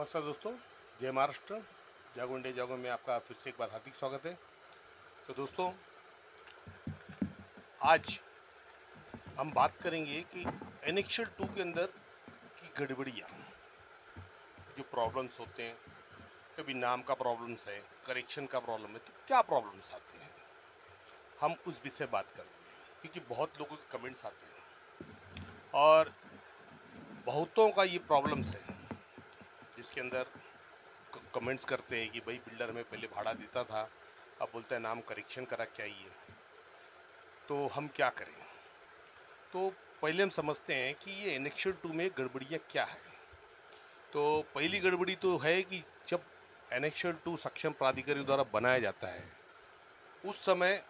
नमस्कार दोस्तों, जय महाराष्ट्र। जागो इंडिया जागो में आपका फिर से एक बार हार्दिक स्वागत है। तो दोस्तों, आज हम बात करेंगे कि एनेक्शल 2 के अंदर की गड़बड़ियाँ, जो प्रॉब्लम्स होते हैं। कभी नाम का प्रॉब्लम्स है, करेक्शन का प्रॉब्लम है, तो क्या प्रॉब्लम्स आते हैं, हम उस विषय बात करेंगे। क्योंकि बहुत लोगों के कमेंट्स आते हैं और बहुतों का ये प्रॉब्लम्स है, जिसके अंदर कमेंट्स करते हैं कि भाई बिल्डर में पहले भाड़ा देता था, अब बोलते हैं नाम करेक्शन करा क्या ही है, तो हम क्या करें। तो पहले हम समझते हैं कि ये एनेक्शल 2 में गड़बड़ियाँ क्या है। तो पहली गड़बड़ी तो है कि जब एनेक्शल 2 सक्षम प्राधिकारी द्वारा बनाया जाता है, उस समय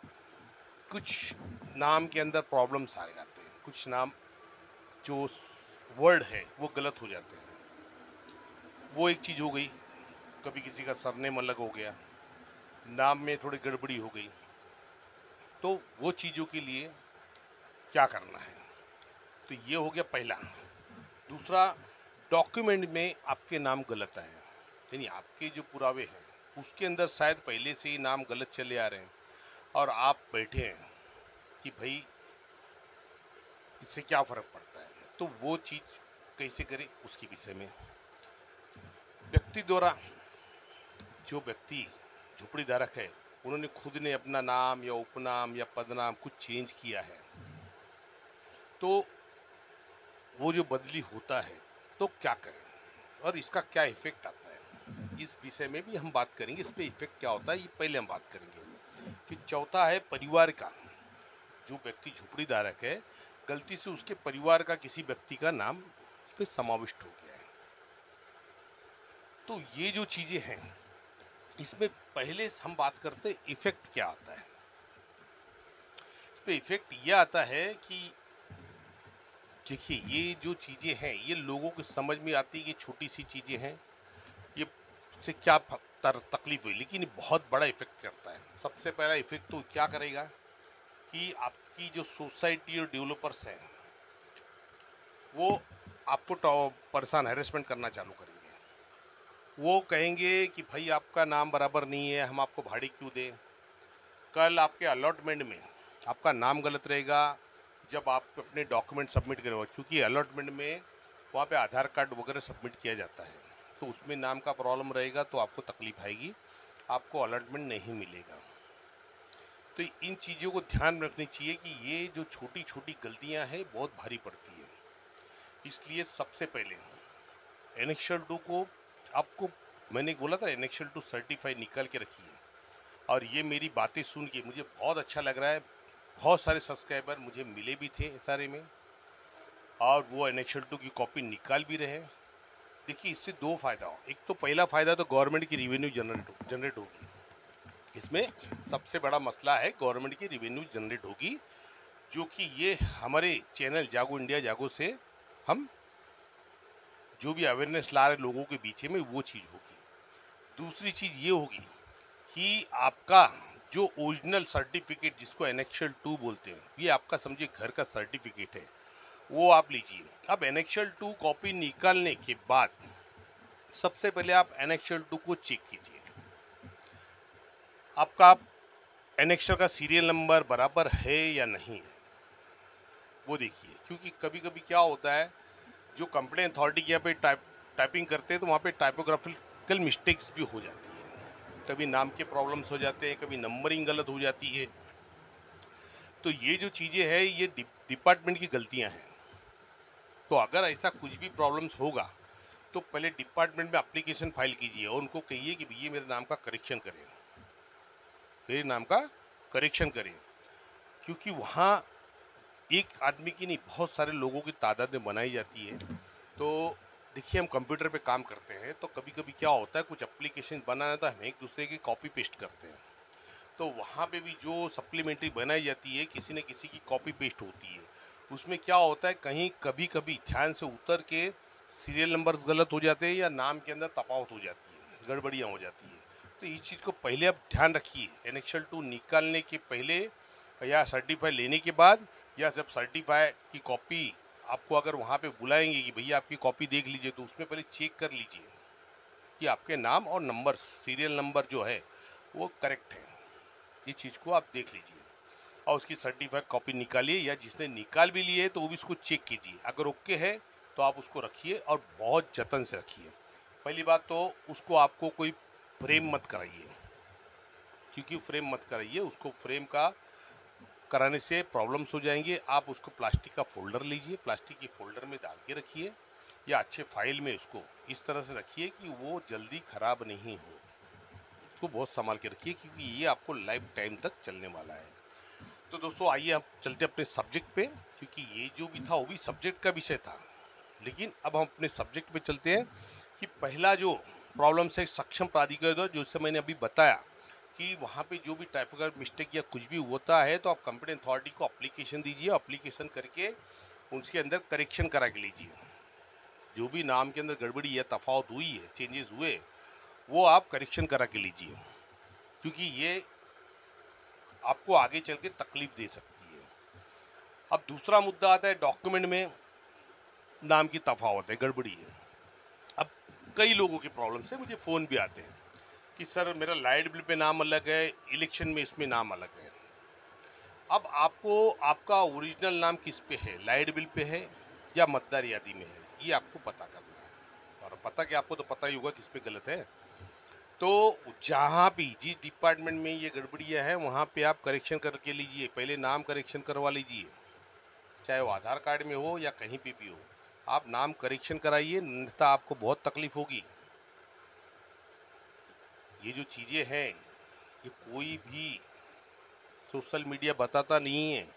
कुछ नाम के अंदर प्रॉब्लम्स आ जाते हैं। कुछ नाम जो वर्ड है वो गलत हो जाते हैं। वो एक चीज़ हो गई। कभी किसी का सरनेम अलग हो गया, नाम में थोड़ी गड़बड़ी हो गई, तो वो चीज़ों के लिए क्या करना है। तो ये हो गया पहला। दूसरा, डॉक्यूमेंट में आपके नाम गलत आए हैं, यानी आपके जो पुरावे हैं उसके अंदर शायद पहले से ही नाम गलत चले आ रहे हैं और आप बैठे हैं कि भाई इससे क्या फ़र्क पड़ता है। तो वो चीज़ कैसे करें उसके विषय में। व्यक्ति द्वारा, जो व्यक्ति झोपड़ी धारक है, उन्होंने खुद ने अपना नाम या उपनाम या पदनाम कुछ चेंज किया है, तो वो जो बदली होता है तो क्या करें और इसका क्या इफेक्ट आता है, इस विषय में भी हम बात करेंगे। इस पे इफेक्ट क्या होता है ये पहले हम बात करेंगे। फिर चौथा है परिवार का। जो व्यक्ति झोपड़ी धारक है, गलती से उसके परिवार का किसी व्यक्ति का नाम उस पर समाविष्ट हो गया है, तो ये जो चीज़ें हैं, इसमें पहले हम बात करते हैं इफेक्ट क्या आता है। इस पे इफेक्ट ये आता है कि देखिए, ये जो चीज़ें हैं ये लोगों को समझ में आती है कि छोटी सी चीज़ें हैं, ये से क्या तकलीफ हुई, लेकिन ये बहुत बड़ा इफेक्ट करता है। सबसे पहला इफेक्ट तो क्या करेगा कि आपकी जो सोसाइटी और डेवलपर्स हैं वो आपको परेशान हैरेसमेंट करना चालू करेंगे। वो कहेंगे कि भाई आपका नाम बराबर नहीं है, हम आपको भाड़े क्यों दें। कल आपके अलॉटमेंट में आपका नाम गलत रहेगा जब आप अपने डॉक्यूमेंट सबमिट करेंगे, क्योंकि अलॉटमेंट में वहाँ पे आधार कार्ड वगैरह सबमिट किया जाता है, तो उसमें नाम का प्रॉब्लम रहेगा तो आपको तकलीफ आएगी, आपको अलॉटमेंट नहीं मिलेगा। तो इन चीज़ों को ध्यान रखनी चाहिए कि ये जो छोटी छोटी गलतियाँ हैं बहुत भारी पड़ती है। इसलिए सबसे पहले एनेक्शल 2 को आपको, मैंने बोला था एनेक्शल 2 सर्टिफाई निकाल के रखिए। और ये मेरी बातें सुन के मुझे बहुत अच्छा लग रहा है। बहुत सारे सब्सक्राइबर मुझे मिले भी थे सारे में, और वो एनेक्शल 2 की कॉपी निकाल भी रहे। देखिए, इससे दो फ़ायदा हो। एक तो पहला फ़ायदा तो गवर्नमेंट की रिवेन्यू जनरेट होगी। इसमें सबसे बड़ा मसला है गवर्नमेंट की रिवेन्यू जनरेट होगी, जो कि ये हमारे चैनल जागो इंडिया जागो से हम जो भी अवेयरनेस ला रहे लोगों के बीच में, वो चीज़ होगी। दूसरी चीज़ ये होगी कि आपका जो ओरिजिनल सर्टिफिकेट, जिसको एनेक्शल 2 बोलते हैं, ये आपका समझिए घर का सर्टिफिकेट है, वो आप लीजिए। अब एनेक्शल 2 कॉपी निकालने के बाद सबसे पहले आप एनेक्शल 2 को चेक कीजिए, आपका एनेक्शल का सीरियल नंबर बराबर है या नहीं है, वो देखिए। क्योंकि कभी कभी क्या होता है, जो कंप्लेंट अथॉरिटी के यहाँ पे टाइपिंग करते हैं तो वहाँ पे टाइपोग्राफिकल मिस्टेक्स भी हो जाती है। कभी नाम के प्रॉब्लम्स हो जाते हैं, कभी नंबरिंग गलत हो जाती है। तो ये जो चीज़ें हैं ये डिपार्टमेंट की गलतियां हैं। तो अगर ऐसा कुछ भी प्रॉब्लम्स होगा तो पहले डिपार्टमेंट में एप्लीकेशन फाइल कीजिए और उनको कहिए कि भैया मेरे नाम का करेक्शन करें, मेरे नाम का करेक्शन करें। क्योंकि वहाँ एक आदमी की नहीं, बहुत सारे लोगों की तादाद में बनाई जाती है। तो देखिए, हम कंप्यूटर पे काम करते हैं तो कभी कभी क्या होता है, कुछ एप्लीकेशन बनाना था, हम एक दूसरे की कॉपी पेस्ट करते हैं, तो वहाँ पे भी जो सप्लीमेंट्री बनाई जाती है किसी न किसी की कॉपी पेस्ट होती है। उसमें क्या होता है, कहीं कभी कभी ध्यान से उतर के सीरियल नंबर्स गलत हो जाते हैं या नाम के अंदर तफावत हो जाती है, गड़बड़ियाँ हो जाती है। तो इस चीज़ को पहले आप ध्यान रखिए, एनेक्शल 2 निकालने के पहले या सर्टिफाई लेने के बाद, या जब सर्टिफाई की कॉपी आपको अगर वहाँ पे बुलाएंगे कि भैया आपकी कॉपी देख लीजिए, तो उसमें पहले चेक कर लीजिए कि आपके नाम और नंबर, सीरियल नंबर जो है वो करेक्ट है। ये चीज़ को आप देख लीजिए और उसकी सर्टिफाइड कॉपी निकालिए, या जिसने निकाल भी लिए तो वो भी उसको चेक कीजिए। अगर ओके है तो आप उसको रखिए और बहुत जतन से रखिए। पहली बात तो उसको आपको कोई फ्रेम मत कराइए, क्योंकि फ्रेम मत कराइए, उसको फ्रेम का कराने से प्रॉब्लम्स हो जाएंगे। आप उसको प्लास्टिक का फोल्डर लीजिए, प्लास्टिक के फोल्डर में डाल के रखिए, या अच्छे फाइल में उसको इस तरह से रखिए कि वो जल्दी ख़राब नहीं हो। उसको बहुत संभाल के रखिए, क्योंकि ये आपको लाइफ टाइम तक चलने वाला है। तो दोस्तों आइए हम चलते अपने सब्जेक्ट पे, क्योंकि ये जो भी था वो भी सब्जेक्ट का विषय था, लेकिन अब हम अपने सब्जेक्ट पे चलते हैं कि पहला जो प्रॉब्लम है सक्षम प्राधिकरण द्वारा, जैसे मैंने अभी बताया कि वहाँ पे जो भी टाइपोग्राफी मिस्टेक या कुछ भी होता है तो आप कंप्लेंट अथॉरिटी को अप्लीकेशन दीजिए, अप्लीकेशन करके उसके अंदर करेक्शन करा के लीजिए। जो भी नाम के अंदर गड़बड़ी या तफावत हुई है, चेंजेस हुए, वो आप करेक्शन करा के लीजिए, क्योंकि ये आपको आगे चल के तकलीफ दे सकती है। अब दूसरा मुद्दा आता है डॉक्यूमेंट में नाम की तफावत है, गड़बड़ी है। अब कई लोगों की प्रॉब्लम से मुझे फ़ोन भी आते हैं कि सर मेरा लाइट बिल पे नाम अलग है, इलेक्शन में इसमें नाम अलग है। अब आपको आपका ओरिजिनल नाम किस पे है, लाइट बिल पे है या मतदार यादी में है, ये आपको पता करना है। और पता कि आपको तो पता ही होगा किस पे गलत है। तो जहाँ भी जिस डिपार्टमेंट में ये गड़बड़ियाँ हैं वहाँ पे आप करेक्शन करके लीजिए। पहले नाम करेक्शन करवा लीजिए, चाहे वो आधार कार्ड में हो या कहीं पे भी हो, आप नाम करेक्शन कराइए, अन्यथा आपको बहुत तकलीफ होगी। ये जो चीज़ें हैं ये कोई भी सोशल मीडिया बताता नहीं है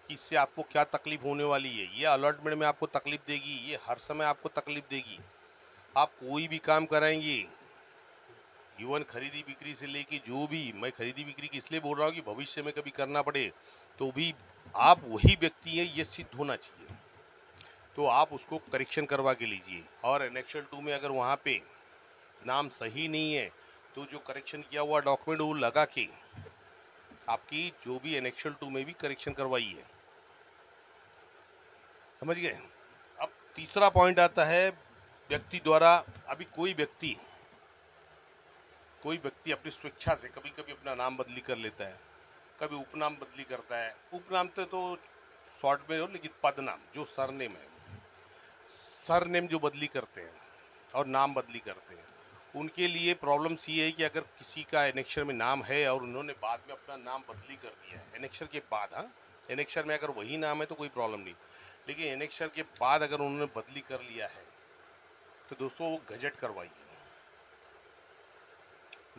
कि इससे आपको क्या तकलीफ होने वाली है। ये अलॉटमेंट में आपको तकलीफ देगी, ये हर समय आपको तकलीफ देगी। आप कोई भी काम कराएंगे, इवन खरीदी बिक्री से लेके जो भी, मैं खरीदी बिक्री की इसलिए बोल रहा हूँ कि भविष्य में कभी करना पड़े तो भी आप वही व्यक्ति हैं, ये सिद्ध होना चाहिए। तो आप उसको करेक्शन करवा के लीजिए। और एनेक्शल 2 में अगर वहाँ पे नाम सही नहीं है तो जो करेक्शन किया हुआ डॉक्यूमेंट वो लगा के आपकी जो भी एनेक्शल 2 में भी करेक्शन करवाइए। समझ गए। अब तीसरा पॉइंट आता है व्यक्ति द्वारा। अभी कोई व्यक्ति अपनी स्वेच्छा से कभी कभी अपना नाम बदली कर लेता है, कभी उपनाम बदली करता है। उपनाम तो शॉर्ट में हो, लेकिन पदनाम जो सरनेम है, सरनेम जो बदली करते हैं और नाम बदली करते हैं, उनके लिए प्रॉब्लम्स ये है कि अगर किसी का एनेक्शर में नाम है और उन्होंने बाद में अपना नाम बदली कर दिया है, एनेक्शर के बाद, हाँ, एनेक्शर में अगर वही नाम है तो कोई प्रॉब्लम नहीं, लेकिन एनेक्शर के बाद अगर उन्होंने बदली कर लिया है तो दोस्तों वो गजट करवाइए।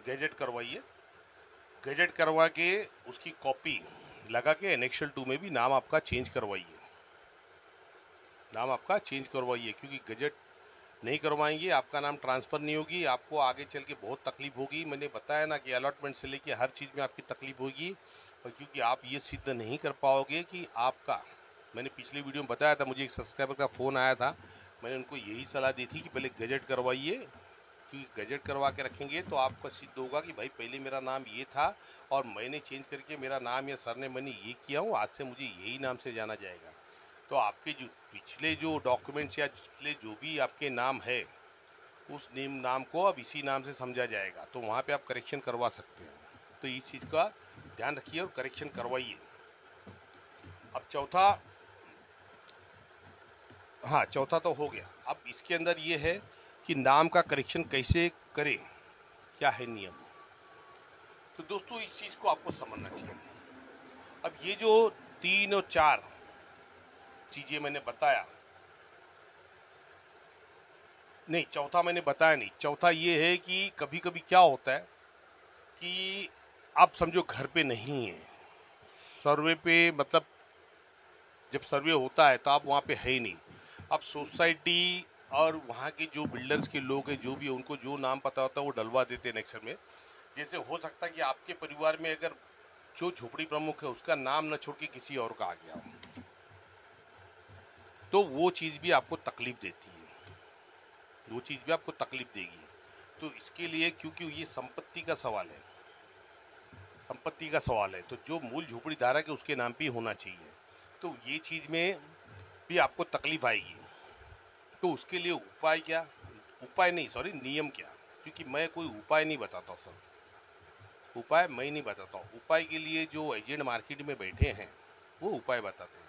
गैजेट करवाइए, गैजेट करवा के उसकी कॉपी लगा के एनेक्शल 2 में भी नाम आपका चेंज करवाइए, नाम आपका चेंज करवाइए। क्योंकि गजट नहीं करवाएंगे आपका नाम ट्रांसफ़र नहीं होगी, आपको आगे चल के बहुत तकलीफ होगी। मैंने बताया ना कि अलॉटमेंट से लेके हर चीज़ में आपकी तकलीफ होगी। और क्योंकि आप ये सिद्ध नहीं कर पाओगे कि आपका, मैंने पिछली वीडियो में बताया था, मुझे एक सब्सक्राइबर का फ़ोन आया था, मैंने उनको यही सलाह दी थी कि पहले गजट करवाइए, क्योंकि गजट करवा के रखेंगे तो आपका सिद्ध होगा कि भाई पहले मेरा नाम ये था और मैंने चेंज करके मेरा नाम या सर ने मैंने ये किया हूँ, आज से मुझे यही नाम से जाना जाएगा। तो आपके जो पिछले जो डॉक्यूमेंट्स या पिछले जो भी आपके नाम है उस नाम को अब इसी नाम से समझा जाएगा, तो वहाँ पे आप करेक्शन करवा सकते हैं। तो इस चीज़ का ध्यान रखिए और करेक्शन करवाइए। अब चौथा, हाँ चौथा तो हो गया। अब इसके अंदर ये है कि नाम का करेक्शन कैसे करें, क्या है नियम। तो दोस्तों इस चीज़ को आपको समझना चाहिए। अब ये जो 3 और 4 चीज़ें मैंने बताया, नहीं चौथा मैंने बताया नहीं, चौथा ये है कि कभी कभी क्या होता है कि आप समझो घर पे नहीं है, सर्वे पे, मतलब जब सर्वे होता है तो आप वहाँ पे है ही नहीं। अब सोसाइटी और वहाँ के जो बिल्डर्स के लोग हैं, जो भी उनको जो नाम पता होता है वो डलवा देते हैं नेक्सर में। जैसे हो सकता है कि आपके परिवार में अगर जो झोपड़ी प्रमुख है उसका नाम न छोड़ के किसी और का आ गया हो, तो वो चीज़ भी आपको तकलीफ देती है, वो चीज़ भी आपको तकलीफ देगी। तो इसके लिए, क्योंकि ये संपत्ति का सवाल है, संपत्ति का सवाल है, तो जो मूल झोपड़ी धारक है उसके नाम पे होना चाहिए। तो ये चीज़ में भी आपको तकलीफ आएगी। तो उसके लिए उपाय क्या, उपाय नहीं सॉरी नियम क्या, क्योंकि मैं कोई उपाय नहीं बताता हूँ सर, उपाय मैं नहीं बताता हूँ। उपाय के लिए जो एजेंट मार्केट में बैठे हैं वो उपाय बताते हैं।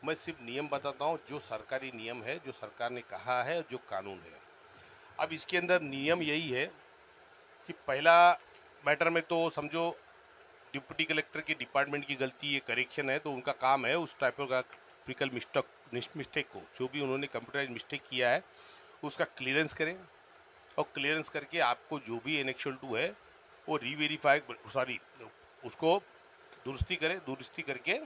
मैं सिर्फ नियम बताता हूँ, जो सरकारी नियम है, जो सरकार ने कहा है, जो कानून है। अब इसके अंदर नियम यही है कि पहला मैटर में तो समझो डिप्टी कलेक्टर की डिपार्टमेंट की गलती, ये करेक्शन है, तो उनका काम है उस टाइपोग्राफिकल मिस्टेक को, जो भी उन्होंने कंप्यूटराइज मिस्टेक किया है उसका क्लियरेंस करें, और क्लियरेंस करके आपको जो भी एनेक्शल 2 है वो रीवेरीफाई, सॉरी, उसको दुरुस्ती करें, दुरुस्ती करके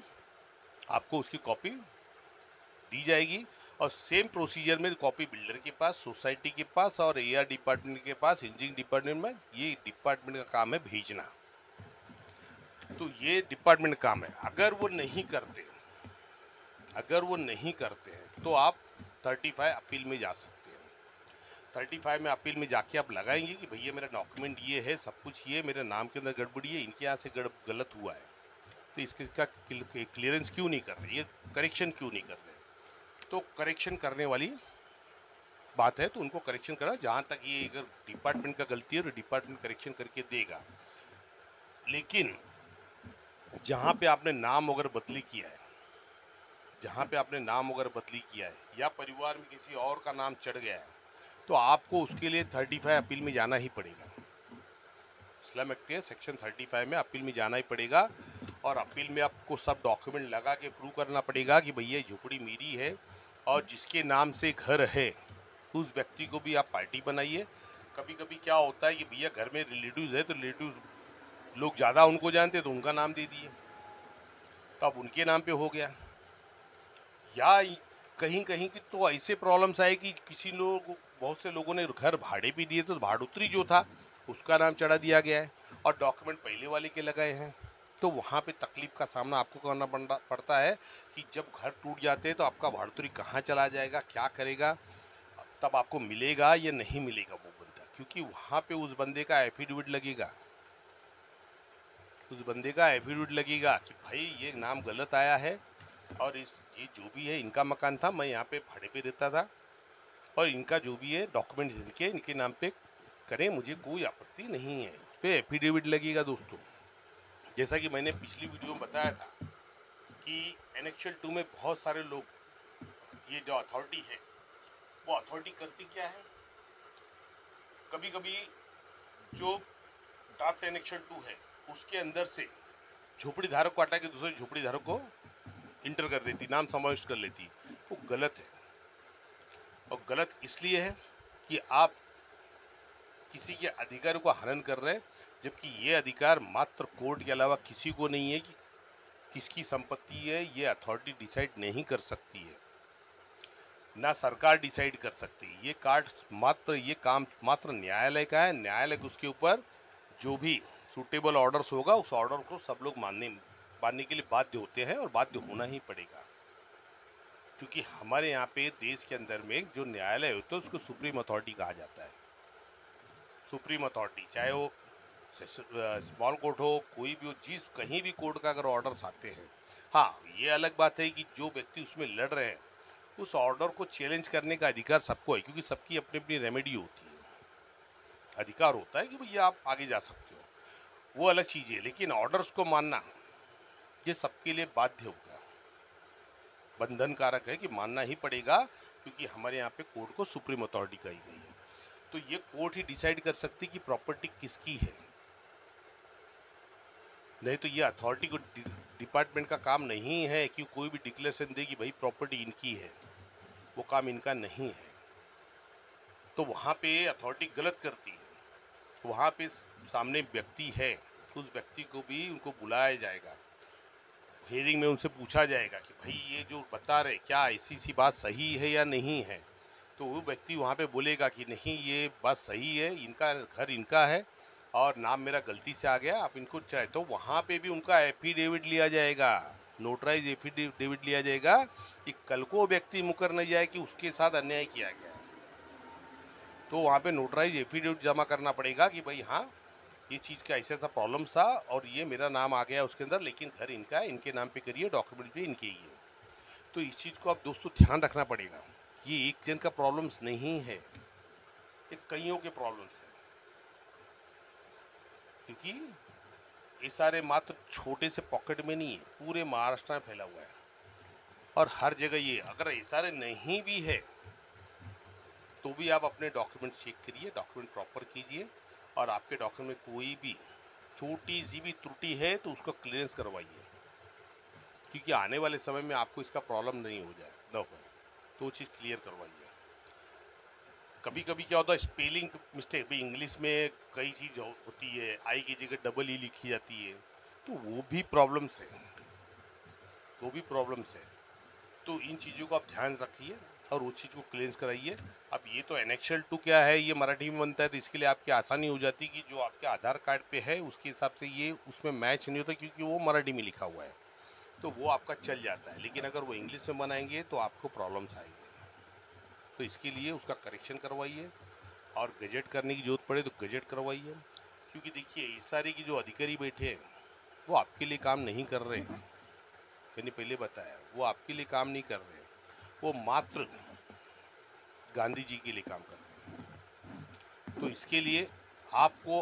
आपको उसकी कॉपी दी जाएगी। और सेम प्रोसीजर में कॉपी बिल्डर के पास, सोसाइटी के पास और एआर डिपार्टमेंट के पास, इंजीनियरिंग डिपार्टमेंट में, ये डिपार्टमेंट का काम है भेजना। तो ये डिपार्टमेंट का काम है। अगर वो नहीं करते, अगर वो नहीं करते हैं तो आप 35 अपील में जा सकते हैं। 35 में अपील में जाके आप लगाएंगे कि भैया मेरा डॉक्यूमेंट ये है, सब कुछ ये, मेरे नाम के अंदर गड़बड़ी है, इनके यहाँ से गलत हुआ है, तो इसका क्लियरेंस क्यों नहीं कर रहे, ये करेक्शन क्यों नहीं कर रहे। तो करेक्शन करने वाली बात है, तो उनको करेक्शन करना। जहाँ तक ये अगर डिपार्टमेंट का गलती है तो डिपार्टमेंट करेक्शन करके देगा। लेकिन जहाँ पे आपने नाम अगर बदली किया है, जहाँ पे आपने नाम अगर बदली किया है या परिवार में किसी और का नाम चढ़ गया है, तो आपको उसके लिए 35 अपील में जाना ही पड़ेगा। स्लम एक्ट के सेक्शन 35 में अपील में जाना ही पड़ेगा। और अपील में आपको सब डॉक्यूमेंट लगा के प्रूव करना पड़ेगा कि भैया झोपड़ी मेरी है, और जिसके नाम से घर है उस व्यक्ति को भी आप पार्टी बनाइए। कभी कभी क्या होता है कि भैया घर में रिलेटिव्स है, तो रिलेटिव लोग ज़्यादा उनको जानते तो उनका नाम दे दिए, तो अब उनके नाम पे हो गया। या कहीं कहीं की तो ऐसे प्रॉब्लम्स आए कि किसी लोग, बहुत से लोगों ने घर भाड़े पे दिए, तो भाड़ोतरी जो था उसका नाम चढ़ा दिया गया है और डॉक्यूमेंट पहले वाले के लगाए हैं। तो वहाँ पे तकलीफ का सामना आपको करना पड़ता है कि जब घर टूट जाते हैं तो आपका भाड़ोतरी कहाँ चला जाएगा, क्या करेगा, तब आपको मिलेगा या नहीं मिलेगा वो बंदा, क्योंकि वहाँ पे उस बंदे का एफिडेविट लगेगा, उस बंदे का एफिडेविट लगेगा कि भाई ये नाम गलत आया है और ये जो भी है इनका मकान था, मैं यहाँ पे भाड़े पे रहता था, और इनका जो भी है डॉक्यूमेंट्स इनके नाम पे करें, मुझे कोई आपत्ति नहीं है। इस पर एफिडेविट लगेगा दोस्तों। जैसा कि मैंने पिछली वीडियो में बताया था कि एनेक्शल 2 में बहुत सारे लोग, ये जो अथॉरिटी है वो अथॉरिटी करती क्या है, कभी कभी जो ड्राफ्ट एनेक्शल 2 है उसके अंदर से झोपड़ी धारक को हटा के दूसरे झोपड़ी धारक को इंटर कर देती, नाम समाविष्ट कर लेती। वो गलत है, और गलत इसलिए है कि आप किसी के अधिकार को हनन कर रहे हैं, जबकि ये अधिकार मात्र कोर्ट के अलावा किसी को नहीं है कि किसकी संपत्ति है। ये अथॉरिटी डिसाइड नहीं कर सकती है, ना सरकार डिसाइड कर सकती है। ये काम मात्र न्यायालय का है। न्यायालय उसके ऊपर जो भी सूटेबल ऑर्डर्स होगा उस ऑर्डर को सब लोग मानने के लिए बाध्य होते हैं, और बाध्य होना ही पड़ेगा, क्योंकि हमारे यहाँ पे देश के अंदर में जो न्यायालय होता है उसको सुप्रीम अथॉरिटी कहा जाता है। सुप्रीम अथॉरिटी, चाहे वो स्मॉल कोर्ट हो, कोई भी हो, जिस कहीं भी कोर्ट का अगर ऑर्डर्स आते हैं, हाँ ये अलग बात है कि जो व्यक्ति उसमें लड़ रहे हैं उस ऑर्डर को चैलेंज करने का अधिकार सबको है, क्योंकि सबकी अपनी अपनी रेमेडी होती है, अधिकार होता है कि भैया आप आगे जा सकते हो, वो अलग चीज़ है। लेकिन ऑर्डर्स को मानना ये सबके लिए बाध्य होगा, बंधन कारक है कि मानना ही पड़ेगा, क्योंकि हमारे यहाँ पे कोर्ट को सुप्रीम अथॉरिटी कही गई है। तो ये कोर्ट ही डिसाइड कर सकती कि प्रॉपर्टी किसकी है, नहीं तो ये अथॉरिटी को, डिपार्टमेंट का काम नहीं है कि कोई भी डिक्लेरेशन दे कि भाई प्रॉपर्टी इनकी है, वो काम इनका नहीं है। तो वहाँ पे अथॉरिटी गलत करती है। वहाँ पे सामने व्यक्ति है, उस व्यक्ति को भी उनको बुलाया जाएगा, हियरिंग में उनसे पूछा जाएगा कि भाई ये जो बता रहे क्या ऐसी सी बात सही है या नहीं है। तो वो व्यक्ति वहाँ पे बोलेगा कि नहीं ये बात सही है, इनका घर इनका है और नाम मेरा गलती से आ गया, आप इनको चाहे, तो वहाँ पे भी उनका एफिडेविट लिया जाएगा, नोटराइज एफिडेविट लिया जाएगा कि कल को व्यक्ति मुकर नहीं जाए कि उसके साथ अन्याय किया गया। तो वहाँ पे नोटराइज एफिडेविट जमा करना पड़ेगा कि भाई हाँ ये चीज़ का ऐसा प्रॉब्लम था और ये मेरा नाम आ गया उसके अंदर, लेकिन घर इनका है, इनके नाम पे करिए, डॉक्यूमेंट भी इनके ही है। तो इस चीज़ को आप दोस्तों ध्यान रखना पड़ेगा। ये एक जन का प्रॉब्लम्स नहीं है, ये कईयों के प्रॉब्लम्स हैं। क्योंकि ये सारे मात्र छोटे से पॉकेट में नहीं है, पूरे महाराष्ट्र में फैला हुआ है और हर जगह ये। अगर ये सारे नहीं भी है तो भी आप अपने डॉक्यूमेंट चेक करिए, डॉक्यूमेंट प्रॉपर कीजिए और आपके डॉक्यूमेंट में कोई भी छोटी सी भी त्रुटि है तो उसको क्लियरेंस करवाइए, क्योंकि आने वाले समय में आपको इसका प्रॉब्लम नहीं हो जाए ना हो, तो वो चीज़ क्लियर करवाइए। कभी कभी क्या होता है, स्पेलिंग मिस्टेक भी इंग्लिश में कई चीज़ होती है, आई की जगह डबल ई लिखी जाती है, तो वो भी प्रॉब्लम्स है, वो भी प्रॉब्लम्स है। तो इन चीज़ों को आप ध्यान रखिए और उस चीज़ को क्लियर कराइए। अब ये तो एनेक्शल 2 क्या है, ये मराठी में बनता है, तो इसके लिए आपकी आसानी हो जाती है कि जो आपके आधार कार्ड पे है उसके हिसाब से ये उसमें मैच नहीं होता, क्योंकि वो मराठी में लिखा हुआ है, तो वो आपका चल जाता है। लेकिन अगर वो इंग्लिश में बनाएंगे तो आपको प्रॉब्लम्स आएंगे, तो इसके लिए उसका करेक्शन करवाइए और गजेट करने की जरूरत पड़े तो गजेट करवाइए। क्योंकि देखिए, इस सारे की जो अधिकारी बैठे हैं वो आपके लिए काम नहीं कर रहे हैं, मैंने पहले बताया, वो आपके लिए काम नहीं कर रहे हैं, वो मात्र गांधी जी के लिए काम कर रहे हैं। तो इसके लिए आपको,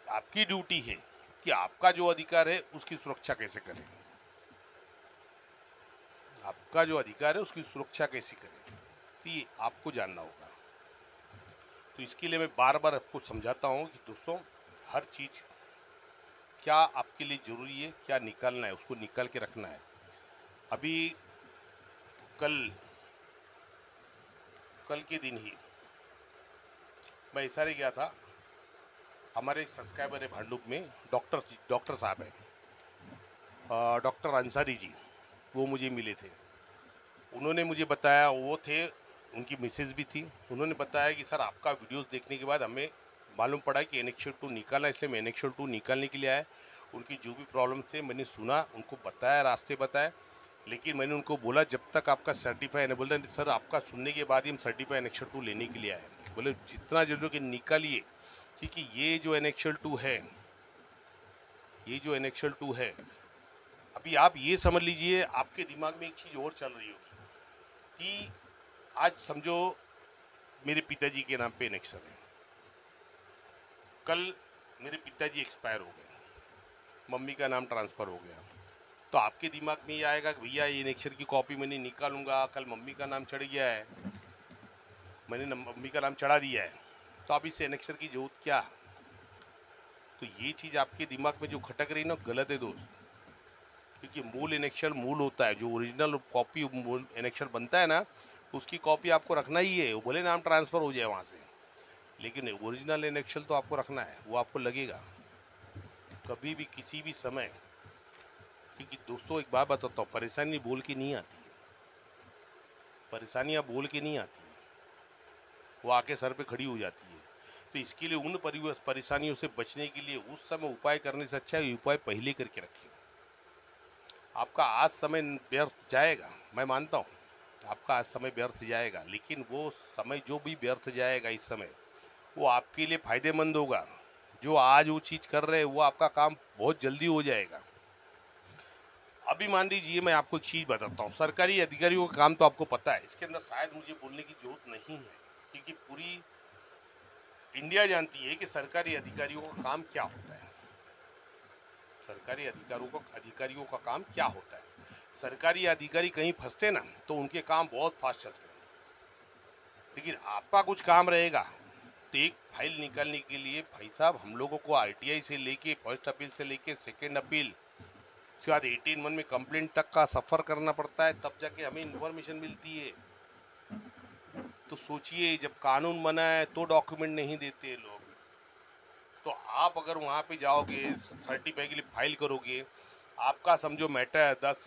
आपकी ड्यूटी है कि आपका जो अधिकार है उसकी सुरक्षा कैसे करें, आपका जो अधिकार है उसकी सुरक्षा कैसे करें, तो ये आपको जानना होगा। तो इसके लिए मैं बार बार आपको समझाता हूँ कि दोस्तों, हर चीज़ क्या आपके लिए ज़रूरी है, क्या निकालना है, उसको निकाल के रखना है। अभी कल के दिन ही मैं इशारे गया था, हमारे एक सब्सक्राइबर है भांडुप में, डॉक्टर साहब हैं, डॉक्टर अंसारी जी, वो मुझे मिले थे। उन्होंने मुझे बताया, वो थे, उनकी मिसेज भी थी, उन्होंने बताया कि सर आपका वीडियोस देखने के बाद हमें मालूम पड़ा कि एनेक्शल 2 निकालना, इसलिए मैं एनेक्शल 2 निकालने के लिए आया। उनकी जो भी प्रॉब्लम थे मैंने सुना, उनको बताया, रास्ते बताए, लेकिन मैंने उनको बोला जब तक आपका सर्टिफाई नहीं, बोलते सर आपका सुनने के बाद ही हम सर्टिफाई एनेक्शल 2 लेने के लिए आए। बोले जितना जल्दी कि निकालिए, क्योंकि ये जो एनेक्शल 2 है, ये जो एनेक्शल 2 है, अभी आप ये समझ लीजिए, आपके दिमाग में एक चीज़ और चल रही होगी कि आज समझो मेरे पिताजी के नाम पे एनेक्शन है, कल मेरे पिताजी एक्सपायर हो गए, मम्मी का नाम ट्रांसफ़र हो गया, तो आपके दिमाग में ये आएगा कि भैया ये एनेक्शन की कॉपी मैंने निकालूंगा, कल मम्मी का नाम चढ़ गया है, मैंने मम्मी का नाम चढ़ा दिया है, तो अब इस एनेक्शन की जरूरत क्या। तो ये चीज़ आपके दिमाग में जो खटक रही ना, गलत है दोस्त, क्योंकि मूल एनेक्शन मूल होता है, जो ओरिजिनल कॉपी मूल एनेक्शन बनता है ना, उसकी कॉपी आपको रखना ही है, वो भले नाम ट्रांसफ़र हो जाए वहाँ से, लेकिन ओरिजिनल एनेक्शन तो आपको रखना है, वो आपको लगेगा कभी भी किसी भी समय। क्योंकि दोस्तों एक बात बताता हूँ, परेशानी बोल के नहीं आती है, परेशानियाँ बोल के नहीं आती है, वो आके सर पे खड़ी हो जाती है। तो इसके लिए उन परेशानियों से बचने के लिए उस समय उपाय करने से अच्छा है उपाय पहले करके रखें। आपका आज समय व्यर्थ जाएगा, मैं मानता हूँ आपका आज समय व्यर्थ जाएगा, लेकिन वो समय जो भी व्यर्थ जाएगा इस समय, वो आपके लिए फ़ायदेमंद होगा। जो आज वो चीज़ कर रहे हैं वो आपका काम बहुत जल्दी हो जाएगा। अभी मान लीजिए, मैं आपको एक चीज़ बताता हूँ, सरकारी अधिकारियों का काम तो आपको पता है, इसके अंदर शायद मुझे बोलने की जरूरत नहीं है, क्योंकि पूरी इंडिया जानती है कि सरकारी अधिकारियों का काम क्या होता है। सरकारी अधिकारियों का काम क्या होता है। सरकारी अधिकारी कहीं फंसते ना तो उनके काम बहुत फास्ट चलते हैं, लेकिन आपका कुछ काम रहेगा तो एक फाइल निकालने के लिए भाई साहब हम लोगों को आरटीआई से लेके फर्स्ट अपील से लेके सेकेंड अपील, उसके बाद 18(1) में कंप्लेंट तक का सफ़र करना पड़ता है, तब जाके हमें इन्फॉर्मेशन मिलती है। तो सोचिए, जब कानून बना है तो डॉक्यूमेंट नहीं देते लोग, तो आप अगर वहाँ पे जाओगे सर्टिफाई के लिए फाइल करोगे, आपका समझो मैटर 10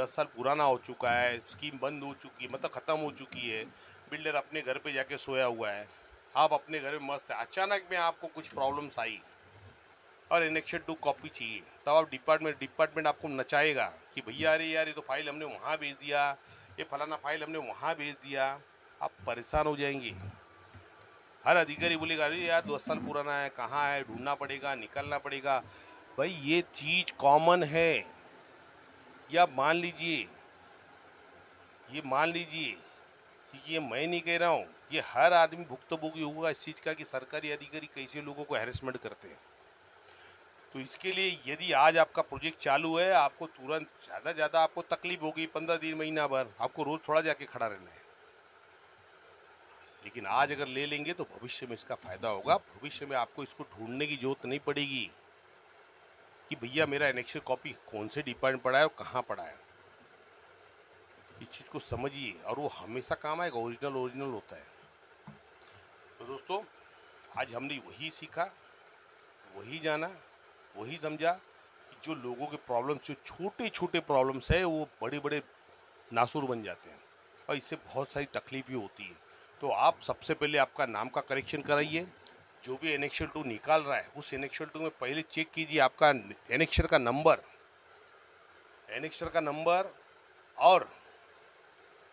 साल पुराना हो चुका है, स्कीम बंद हो चुकी है, मतलब ख़त्म हो चुकी है, बिल्डर अपने घर पे जाके सोया हुआ है, आप अपने घर में मस्त है, अचानक में आपको कुछ प्रॉब्लम्स आई और एनेक्शन 2 कॉपी चाहिए, तब आप डिपार्टमेंट आपको नचाएगा कि भैया अरे यार ये तो फाइल हमने वहाँ भेज दिया, ये फलाना फाइल हमने वहाँ भेज दिया। आप परेशान हो जाएंगे। हर अधिकारी बोलेगा अरे यार 10 साल पुराना है, कहाँ है, ढूंढना पड़ेगा, निकालना पड़ेगा। भाई ये चीज़ कॉमन है। या मान लीजिए, ये मान लीजिए कि ये मैं नहीं कह रहा हूँ, ये हर आदमी भुक्तभोगी होगा इस चीज़ का कि सरकारी अधिकारी कैसे लोगों को हैरेसमेंट करते हैं। तो इसके लिए यदि आज आपका प्रोजेक्ट चालू है, आपको तुरंत ज़्यादा आपको तकलीफ होगी 15 दिन महीना भर, आपको रोज़ थोड़ा जाके खड़ा रहना है। लेकिन आज अगर ले लेंगे तो भविष्य में इसका फ़ायदा होगा। भविष्य में आपको इसको ढूंढने की जरूरत नहीं पड़ेगी कि भैया मेरा एनेक्शन कॉपी कौन से डिपार्टमेंट पड़ा है और कहाँ पड़ा है। इस चीज़ को समझिए, और वो हमेशा काम आएगा, ओरिजिनल होता है। तो दोस्तों, आज हमने वही सीखा, वही जाना, वही समझा कि जो लोगों के प्रॉब्लम्स, जो छोटे छोटे प्रॉब्लम्स है, वो बड़े बड़े नासूर बन जाते हैं और इससे बहुत सारी तकलीफ भी होती है। तो आप सबसे पहले आपका नाम का करेक्शन कराइए। जो भी एनेक्शल 2 निकाल रहा है, उस एनेक्शल 2 में पहले चेक कीजिए आपका एनेक्शर का नंबर और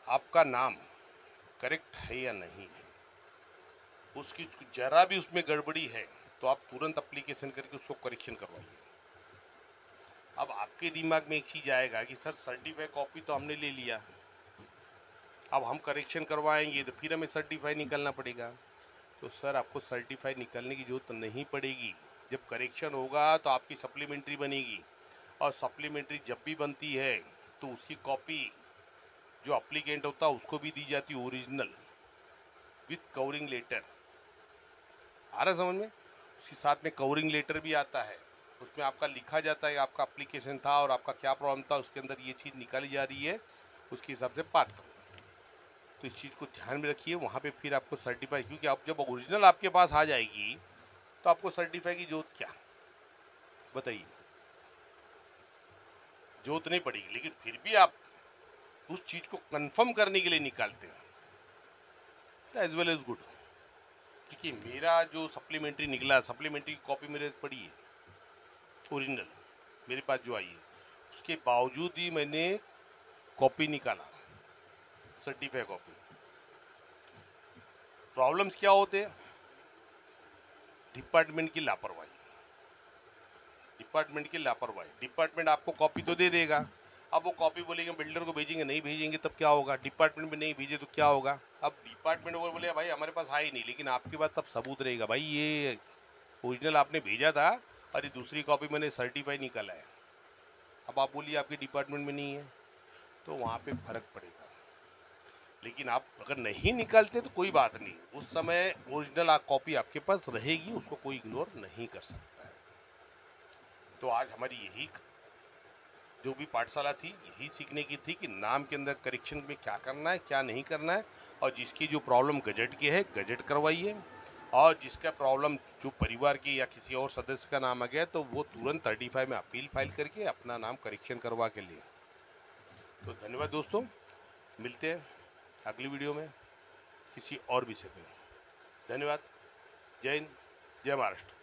आपका नाम करेक्ट है या नहीं है। उसकी जरा भी उसमें गड़बड़ी है तो आप तुरंत एप्लीकेशन करके उसको करेक्शन करवाइए। अब आपके दिमाग में एक चीज़ आएगा कि सर सर्टिफाई कॉपी तो हमने ले लिया, अब हम करेक्शन करवाएंगे तो फिर हमें सर्टिफाई निकालना पड़ेगा। तो सर आपको सर्टिफाई निकालने की जरूरत नहीं पड़ेगी। जब करेक्शन होगा तो आपकी सप्लीमेंट्री बनेगी, और सप्लीमेंट्री जब भी बनती है तो उसकी कॉपी जो अप्लीकेंट होता है उसको भी दी जाती है ओरिजिनल विथ कवरिंग लेटर। आ रहा समझ में? उसके साथ में कवरिंग लेटर भी आता है, उसमें आपका लिखा जाता है आपका एप्लीकेशन था और आपका क्या प्रॉब्लम था, उसके अंदर ये चीज़ निकाली जा रही है, उसके हिसाब से पास करो। तो इस चीज़ को ध्यान में रखिए। वहाँ पे फिर आपको सर्टिफाई, क्योंकि आप जब ओरिजिनल आपके पास आ जाएगी तो आपको सर्टिफाई की जरूरत क्या, बताइए? जरूरत नहीं पड़ेगी। लेकिन फिर भी आप उस चीज़ को कंफर्म करने के लिए निकालते हैं, एज वेल एज गुड। देखिए, मेरा जो सप्लीमेंट्री निकला, सप्लीमेंट्री की कॉपी मेरे पड़ी है ओरिजिनल, मेरे पास जो आई है, उसके बावजूद ही मैंने कॉपी निकाला, सर्टिफाई कॉपी। प्रॉब्लम्स क्या होते हैं? डिपार्टमेंट की लापरवाही। डिपार्टमेंट आपको कॉपी तो दे देगा, अब वो कॉपी बोलेंगे बिल्डर को भेजेंगे, नहीं भेजेंगे तब क्या होगा? डिपार्टमेंट में नहीं भेजे तो क्या होगा? अब डिपार्टमेंट वो बोले भाई हमारे पास है ही नहीं, लेकिन आपके पास तब सबूत रहेगा, भाई ये ओरिजिनल आपने भेजा था और ये दूसरी कॉपी मैंने सर्टिफाई निकाला है। अब आप बोलिए आपके डिपार्टमेंट में नहीं है, तो वहाँ पे फर्क पड़ेगा। लेकिन आप अगर नहीं निकालते तो कोई बात नहीं, उस समय ओरिजिनल कॉपी आपके पास रहेगी, उसको कोई इग्नोर नहीं कर सकता है। तो आज हमारी यही जो भी पाठशाला थी, यही सीखने की थी कि नाम के अंदर करेक्शन में क्या करना है, क्या नहीं करना है, और जिसकी जो प्रॉब्लम गजट की है गजट करवाइए, और जिसका प्रॉब्लम जो परिवार की या किसी और सदस्य का नाम आ गया तो वो तुरंत 35 में अपील फाइल करके अपना नाम करेक्शन करवा के लिए। तो धन्यवाद दोस्तों, मिलते हैं अगली वीडियो में किसी और विषय पे। धन्यवाद। जय हिंद, जय महाराष्ट्र।